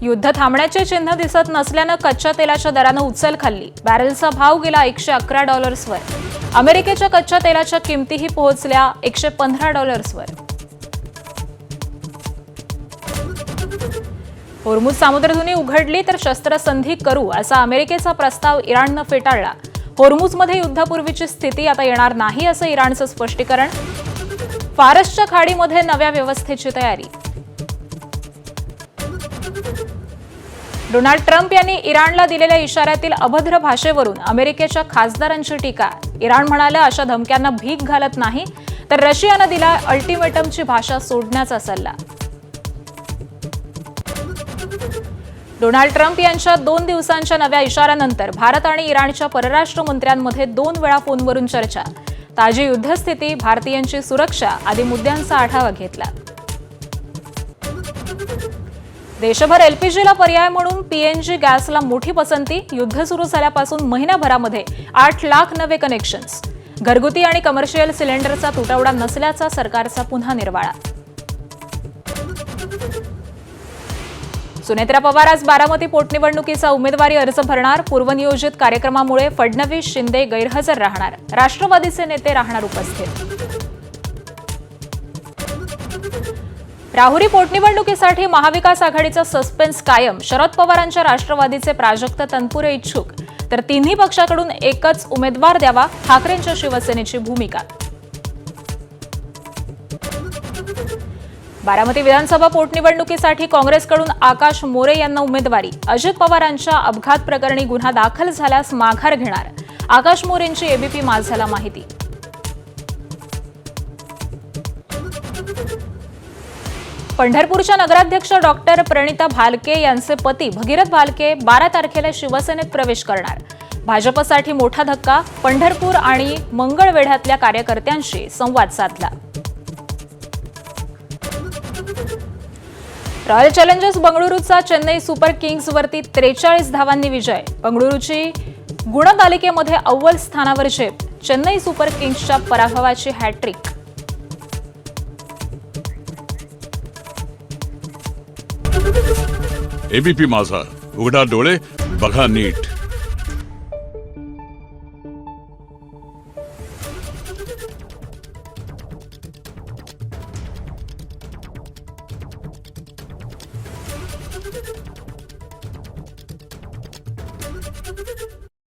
युद्ध थांबण्याचे चिन्ह दिसत नसल्यानं कच्च्या तेलाच्या दरानं उचल खाल्ली। बॅरेलचा भाव गेला $111वर। अमेरिकेच्या कच्च्या तेलाच्या किमतीही पोहोचल्या $115वर। होर्मुझ सामुद्रधुनी उघडली तर शस्त्रसंधी करू असा अमेरिकेचा प्रस्ताव इराणनं फेटाळला। होर्मुझमध्ये युद्धापूर्वीची स्थिती आता येणार नाही असं इराणचं स्पष्टीकरण। फारसच्या खाडीमध्ये नव्या व्यवस्थेची तयारी। डोनाल्ड ट्रम्प यांनी इराणला दिलेल्या इशाऱ्यातील अभद्र भाषेवरून अमेरिकेच्या खासदारांची टीका। इराण म्हणाले अशा धमक्यांना भीक घालत नाही, तर रशियानं दिला अल्टिमेटमची भाषा सोडण्याचा सल्ला। डोनाल्ड ट्रम्प यांच्या 2 दिवसांच्या नव्या इशाऱ्यानंतर भारत आणि इराणच्या परराष्ट्र मंत्र्यांमध्ये 2 वेळा फोनवरून चर्चा। ताजी युद्धस्थिती, भारतीयांची सुरक्षा आदी मुद्द्यांचा आढावा घेतला। देशभर एलपीजीला पर्याय म्हणून पीएनजी गॅसला मोठी पसंती। युद्ध सुरू झाल्यापासून महिन्याभरामध्ये 8 लाख नवे कनेक्शन्स। घरगुती आणि कमर्शियल सिलेंडरचा तुटवडा नसल्याचा सरकारचा पुन्हा निर्वाळा। सुनेत्रा पवार आज बारामती पोटनिवडणुकीचा उमेदवारी अर्ज भरणार। पूर्वनियोजित कार्यक्रमामुळे फडणवीस शिंदे गैरहजर राहणार। राष्ट्रवादीचे नेते राहणार उपस्थित। राहुरी पोटनिवडणुकीसाठी महाविकास आघाडीचा सस्पेन्स कायम। शरद पवारांच्या राष्ट्रवादीचे प्राजक्त तनपुरे इच्छुक, तर तिन्ही पक्षाकडून एकच उमेदवार द्यावा, ठाकरेंच्या शिवसेनेची भूमिका। बारामती विधानसभा पोटनिवडणुकीसाठी काँग्रेसकडून आकाश मोरे यांना उमेदवारी। अजित पवारांच्या अपघात प्रकरणी गुन्हा दाखल झाल्यास माघार घेणार। आकाश मोरेंची एबीपी माझाला माहिती। पंढरपूरच्या नगराध्यक्ष डॉक्टर प्रणिता भालके यांचे पती भगीरथ भालके 12 तारखेला शिवसेनेत प्रवेश करणार। भाजपसाठी मोठा धक्का। पंढरपूर आणि मंगळवेढ्यातल्या कार्यकर्त्यांशी संवाद साधला। रॉयल चॅलेंजर्स बंगळुरूचा चेन्नई सुपर किंग्सवरती 43 धावांनी विजय। बंगळुरूची गुणतालिकेमध्ये अव्वल स्थानावर झेप। चेन्नई सुपर किंग्सच्या पराभवाची हॅट्रिक। एबीपी माझा, उघडा डोळे बघा नीट।